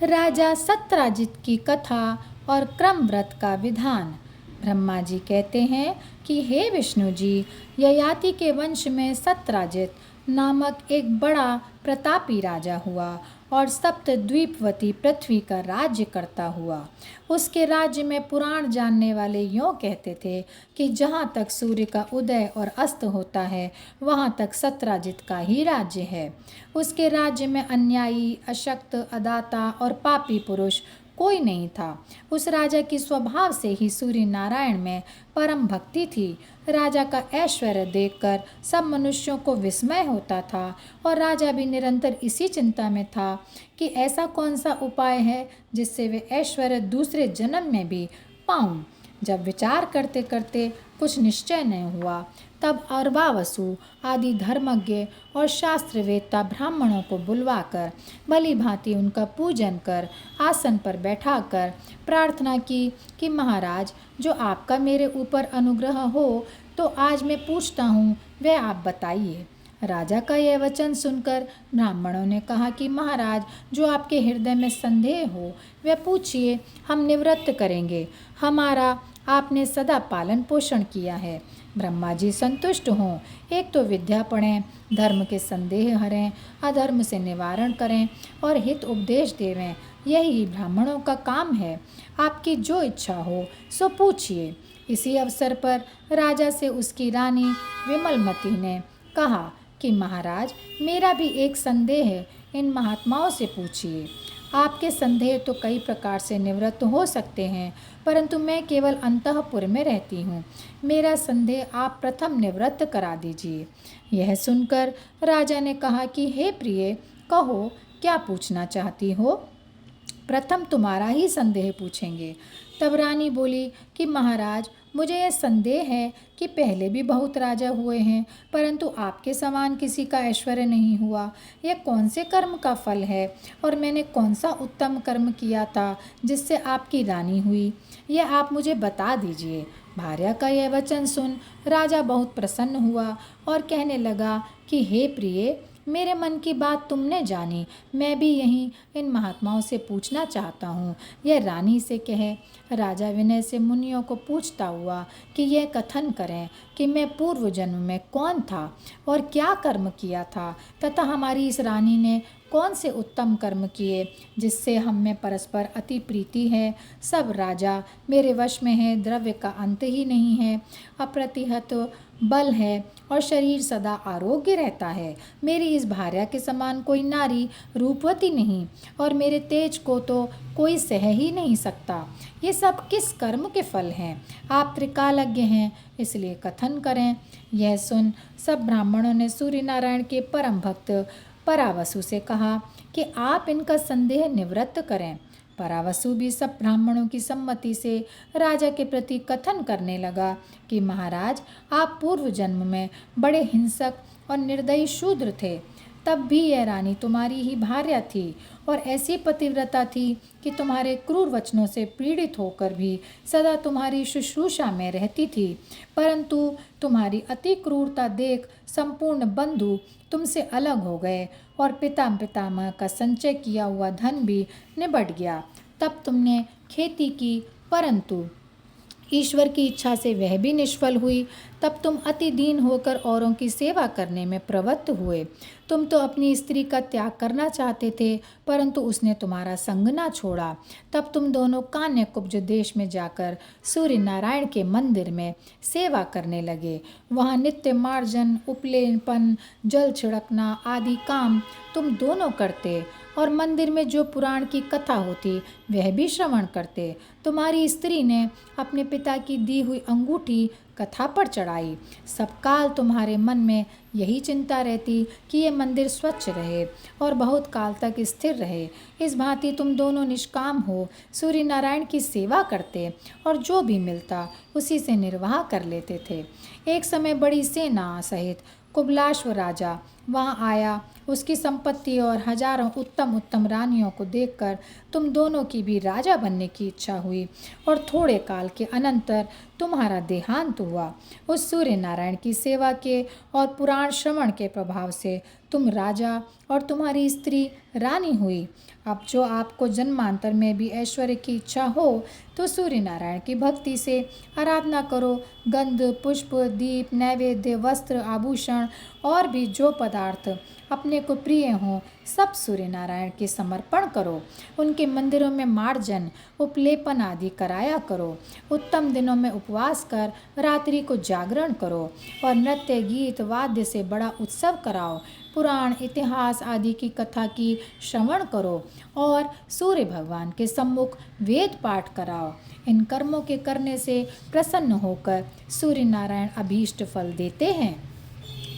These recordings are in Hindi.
राजा सत्राजित की कथा और क्रमव्रत का विधान। ब्रह्मा जी कहते हैं कि हे विष्णु जी, ययाति के वंश में सत्राजित नामक एक बड़ा प्रतापी राजा हुआ और सप्तद्वीपवती पृथ्वी का राज्य करता हुआ। उसके राज्य में पुराण जानने वाले यों कहते थे कि जहाँ तक सूर्य का उदय और अस्त होता है वहाँ तक सत्राजित का ही राज्य है। उसके राज्य में अन्यायी, अशक्त, अदाता और पापी पुरुष कोई नहीं था। उस राजा की स्वभाव से ही सूर्य नारायण में परम भक्ति थी। राजा का ऐश्वर्य देखकर सब मनुष्यों को विस्मय होता था और राजा भी निरंतर इसी चिंता में था कि ऐसा कौन सा उपाय है जिससे वे ऐश्वर्य दूसरे जन्म में भी पाऊं। जब विचार करते करते कुछ निश्चय नहीं हुआ, तब अर्वावसु आदि धर्मज्ञ और शास्त्रवेत्ता ब्राह्मणों को बुलवाकर भली भांति उनका पूजन कर आसन पर बैठाकर प्रार्थना की कि महाराज, जो आपका मेरे ऊपर अनुग्रह हो तो आज मैं पूछता हूँ, वह आप बताइए। राजा का यह वचन सुनकर ब्राह्मणों ने कहा कि महाराज, जो आपके हृदय में संदेह हो वह पूछिए, हम निवृत्त करेंगे। हमारा आपने सदा पालन पोषण किया है। ब्रह्मा जी संतुष्ट हों। एक तो विद्या पढ़ें, धर्म के संदेह हरें, अधर्म से निवारण करें और हित उपदेश देवें, यही ब्राह्मणों का काम है। आपकी जो इच्छा हो सो पूछिए। इसी अवसर पर राजा से उसकी रानी विमलमती ने कहा कि महाराज, मेरा भी एक संदेह है, इन महात्माओं से पूछिए। आपके संदेह तो कई प्रकार से निवृत्त हो सकते हैं, परंतु मैं केवल अंतःपुर में रहती हूँ। मेरा संदेह आप प्रथम निवृत्त करा दीजिए। यह सुनकर राजा ने कहा कि हे प्रिय, कहो क्या पूछना चाहती हो। प्रथम तुम्हारा ही संदेह पूछेंगे। तब रानी बोली कि महाराज, मुझे यह संदेह है कि पहले भी बहुत राजा हुए हैं, परंतु आपके समान किसी का ऐश्वर्य नहीं हुआ। यह कौन से कर्म का फल है और मैंने कौन सा उत्तम कर्म किया था जिससे आपकी रानी हुई, यह आप मुझे बता दीजिए। भार्या का यह वचन सुन राजा बहुत प्रसन्न हुआ और कहने लगा कि हे प्रिय, मेरे मन की बात तुमने जानी, मैं भी यहीं इन महात्माओं से पूछना चाहता हूँ। यह रानी से कहे। राजा विनय से मुनियों को पूछता हुआ कि यह कथन करें कि मैं पूर्व जन्म में कौन था और क्या कर्म किया था, तथा हमारी इस रानी ने कौन से उत्तम कर्म किए जिससे हम में परस्पर अति प्रीति है। सब राजा मेरे वश में है, द्रव्य का अंत ही नहीं है, अप्रतिहत बल है और शरीर सदा आरोग्य रहता है। मेरी इस भार्या के समान कोई नारी रूपवती नहीं और मेरे तेज को तो कोई सह ही नहीं सकता। ये सब किस कर्म के फल हैं? आप त्रिकालज्ञ हैं, इसलिए कथन करें। यह सुन सब ब्राह्मणों ने सूर्य नारायण के परम भक्त परावसु से कहा कि आप इनका संदेह निवृत्त करें। परावसु भी सब ब्राह्मणों की सम्मति से राजा के प्रति कथन करने लगा कि महाराज, आप पूर्व जन्म में बड़े हिंसक और निर्दयी शूद्र थे। तब भी यह रानी तुम्हारी ही भार्या थी और ऐसी पतिव्रता थी कि तुम्हारे क्रूर वचनों से पीड़ित होकर भी सदा तुम्हारी शुश्रूषा में रहती थी। परंतु तुम्हारी अति क्रूरता देख संपूर्ण बंधु तुमसे अलग हो गए और पितामह का संचय किया हुआ धन भी निबट गया। तब तुमने खेती की, परंतु ईश्वर की इच्छा से वह भी निष्फल हुई। तब तुम अति दीन होकर औरों की सेवा करने में प्रवृत्त हुए। तुम तो अपनी स्त्री का त्याग करना चाहते थे, परंतु उसने तुम्हारा संग ना छोड़ा। तब तुम दोनों कान्यकुब्ज देश में जाकर सूर्य नारायण के मंदिर में सेवा करने लगे। वहाँ नित्य मार्जन, उपलेपन, जल छिड़कना आदि काम तुम दोनों करते और मंदिर में जो पुराण की कथा होती वह भी श्रवण करते। तुम्हारी स्त्री ने अपने पिता की दी हुई अंगूठी कथा पर चढ़ाई। सब काल तुम्हारे मन में यही चिंता रहती कि ये मंदिर स्वच्छ रहे और बहुत काल तक स्थिर रहे। इस भांति तुम दोनों निष्काम हो सूर्य नारायण की सेवा करते और जो भी मिलता उसी से निर्वाह कर लेते थे। एक समय बड़ी सेना सहित कुबलाश्व राजा वहाँ आया। उसकी संपत्ति और हजारों उत्तम उत्तम रानियों को देखकर तुम दोनों की भी राजा बनने की इच्छा हुई और थोड़े काल के अनंतर तुम्हारा देहांत हुआ। उस सूर्य नारायण की सेवा के और पुराण श्रवण के प्रभाव से तुम राजा और तुम्हारी स्त्री रानी हुई। अब जो आपको जन्मांतर में भी ऐश्वर्य की इच्छा हो तो सूर्य नारायण की भक्ति से आराधना करो। गंध, पुष्प, दीप, नैवेद्य, वस्त्र, आभूषण और भी जो पदार्थ अपने को प्रिय हों सब सूर्य नारायण के समर्पण करो। उनके मंदिरों में मार्जन, उपलेपन आदि कराया करो। उत्तम दिनों में उपवास कर रात्रि को जागरण करो और नृत्य, गीत, वाद्य से बड़ा उत्सव कराओ। पुराण, इतिहास आदि की कथा की श्रवण करो और सूर्य भगवान के सम्मुख वेद पाठ कराओ। इन कर्मों के करने से प्रसन्न होकर सूर्य नारायण अभीष्ट फल देते हैं।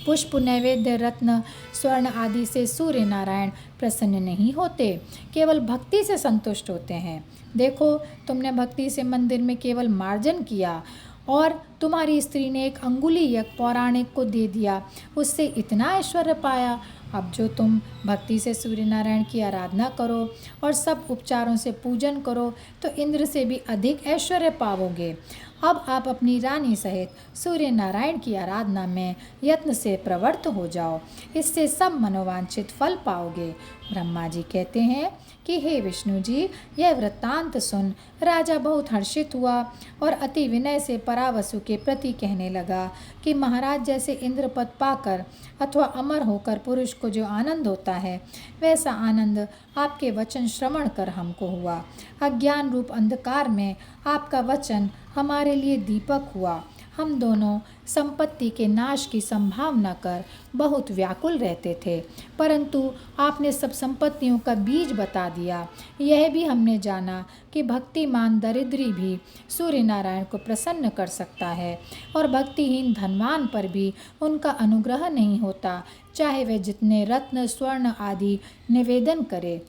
पुष्प, नैवेद्य, रत्न, स्वर्ण आदि से सूर्य नारायण प्रसन्न नहीं होते, केवल भक्ति से संतुष्ट होते हैं। देखो, तुमने भक्ति से मंदिर में केवल मार्जन किया और तुम्हारी स्त्री ने एक अंगुली यज्ञ पौराणिक को दे दिया, उससे इतना ऐश्वर्य पाया। अब जो तुम भक्ति से सूर्य नारायण की आराधना करो और सब उपचारों से पूजन करो तो इंद्र से भी अधिक ऐश्वर्य पाओगे। अब आप अपनी रानी सहित सूर्य नारायण की आराधना में यत्न से प्रवृत्त हो जाओ, इससे सब मनोवांछित फल पाओगे। ब्रह्मा जी कहते हैं कि हे विष्णु जी, यह वृत्तांत सुन राजा बहुत हर्षित हुआ और अति विनय से परावसु के प्रति कहने लगा कि महाराज, जैसे इंद्रपद पाकर अथवा अमर होकर पुरुष को जो आनंद होता है वैसा आनंद आपके वचन श्रवण कर हमको हुआ। अज्ञान रूप अंधकार में आपका वचन हमारे लिए दीपक हुआ। हम दोनों संपत्ति के नाश की संभावना कर बहुत व्याकुल रहते थे, परंतु आपने सब संपत्तियों का बीज बता दिया। यह भी हमने जाना कि भक्तिमान दरिद्री भी सूर्य नारायण को प्रसन्न कर सकता है और भक्तिहीन धनवान पर भी उनका अनुग्रह नहीं होता, चाहे वह जितने रत्न, स्वर्ण आदि निवेदन करे।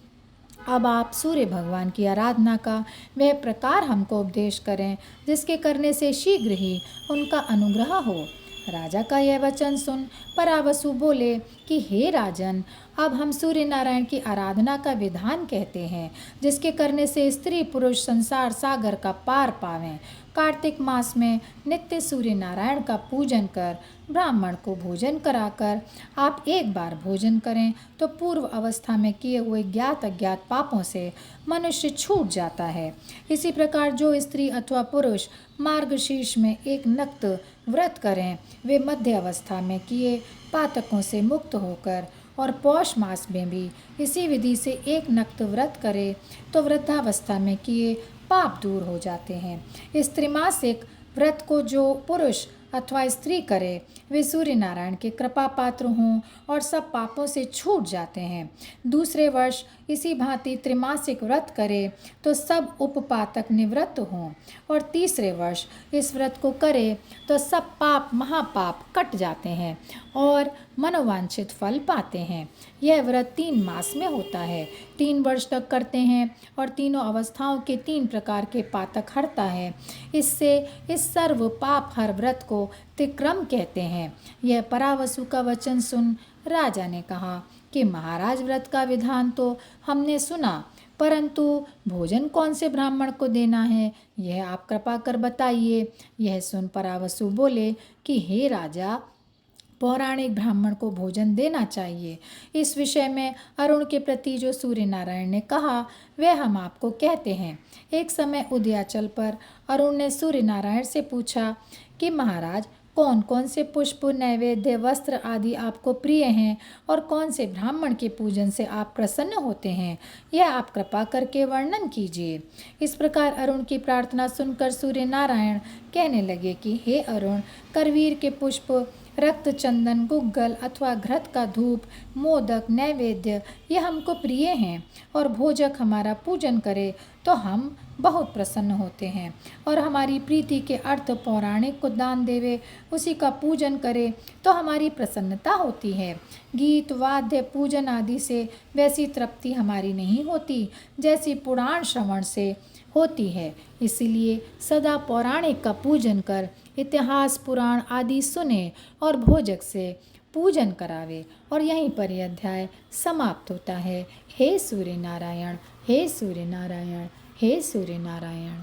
अब आप सूर्य भगवान की आराधना का वह प्रकार हमको उपदेश करें जिसके करने से शीघ्र ही उनका अनुग्रह हो। राजा का यह वचन सुन परावसु बोले कि हे राजन, अब हम सूर्य नारायण की आराधना का विधान कहते हैं जिसके करने से स्त्री पुरुष संसार सागर का पार पावें। कार्तिक मास में नित्य सूर्य नारायण का पूजन कर ब्राह्मण को भोजन कराकर आप एक बार भोजन करें तो पूर्व अवस्था में किए हुए ज्ञात अज्ञात पापों से मनुष्य छूट जाता है। इसी प्रकार जो स्त्री अथवा पुरुष मार्गशीर्ष में एक नक्त व्रत करें वे मध्य अवस्था में किए पातकों से मुक्त होकर और पौष मास में भी इसी विधि से एक नक्त व्रत करे तो वृद्धावस्था में किए पाप दूर हो जाते हैं। इस त्रिमासिक व्रत को जो पुरुष अथवा स्त्री करे वे सूर्य नारायण के कृपा पात्र हों और सब पापों से छूट जाते हैं। दूसरे वर्ष इसी भांति त्रिमासिक व्रत करे तो सब उपपातक निवृत्त हों और तीसरे वर्ष इस व्रत को करे तो सब पाप महापाप कट जाते हैं और मनोवांछित फल पाते हैं। यह व्रत 3 मास में होता है, 3 वर्ष तक करते हैं और तीनों अवस्थाओं के 3 प्रकार के पातक हरता है। इससे इस सर्व पाप हर व्रत को त्रिक्रम कहते हैं। यह परावसु का वचन सुन राजा ने कहा कि महाराज, व्रत का विधान तो हमने सुना, परंतु भोजन कौन से ब्राह्मण को देना है यह आप कृपा कर बताइए। यह सुन परावसु बोले कि हे राजा, पौराणिक ब्राह्मण को भोजन देना चाहिए। इस विषय में अरुण के प्रति जो सूर्य नारायण ने कहा वह हम आपको कहते हैं। एक समय उदयाचल पर अरुण ने सूर्य नारायण से पूछा कि महाराज, कौन कौन से पुष्प, नैवेद्य, वस्त्र आदि आपको प्रिय हैं और कौन से ब्राह्मण के पूजन से आप प्रसन्न होते हैं, यह आप कृपा करके वर्णन कीजिए। इस प्रकार अरुण की प्रार्थना सुनकर सूर्य नारायण कहने लगे कि हे अरुण, करवीर के पुष्प, रक्त, चंदन, गुग्गल अथवा घृत का धूप, मोदक, नैवेद्य ये हमको प्रिय हैं और भोजक हमारा पूजन करे तो हम बहुत प्रसन्न होते हैं और हमारी प्रीति के अर्थ पौराणिक को दान देवे, उसी का पूजन करे तो हमारी प्रसन्नता होती है। गीत, वाद्य, पूजन आदि से वैसी तृप्ति हमारी नहीं होती जैसी पुराण श्रवण से होती है। इसीलिए सदा पौराणिक का पूजन कर इतिहास, पुराण आदि सुने और भोजक से पूजन करावे। और यहीं पर यह अध्याय समाप्त होता है। हे सूर्य नारायण, हे सूर्य नारायण, हे सूर्य नारायण।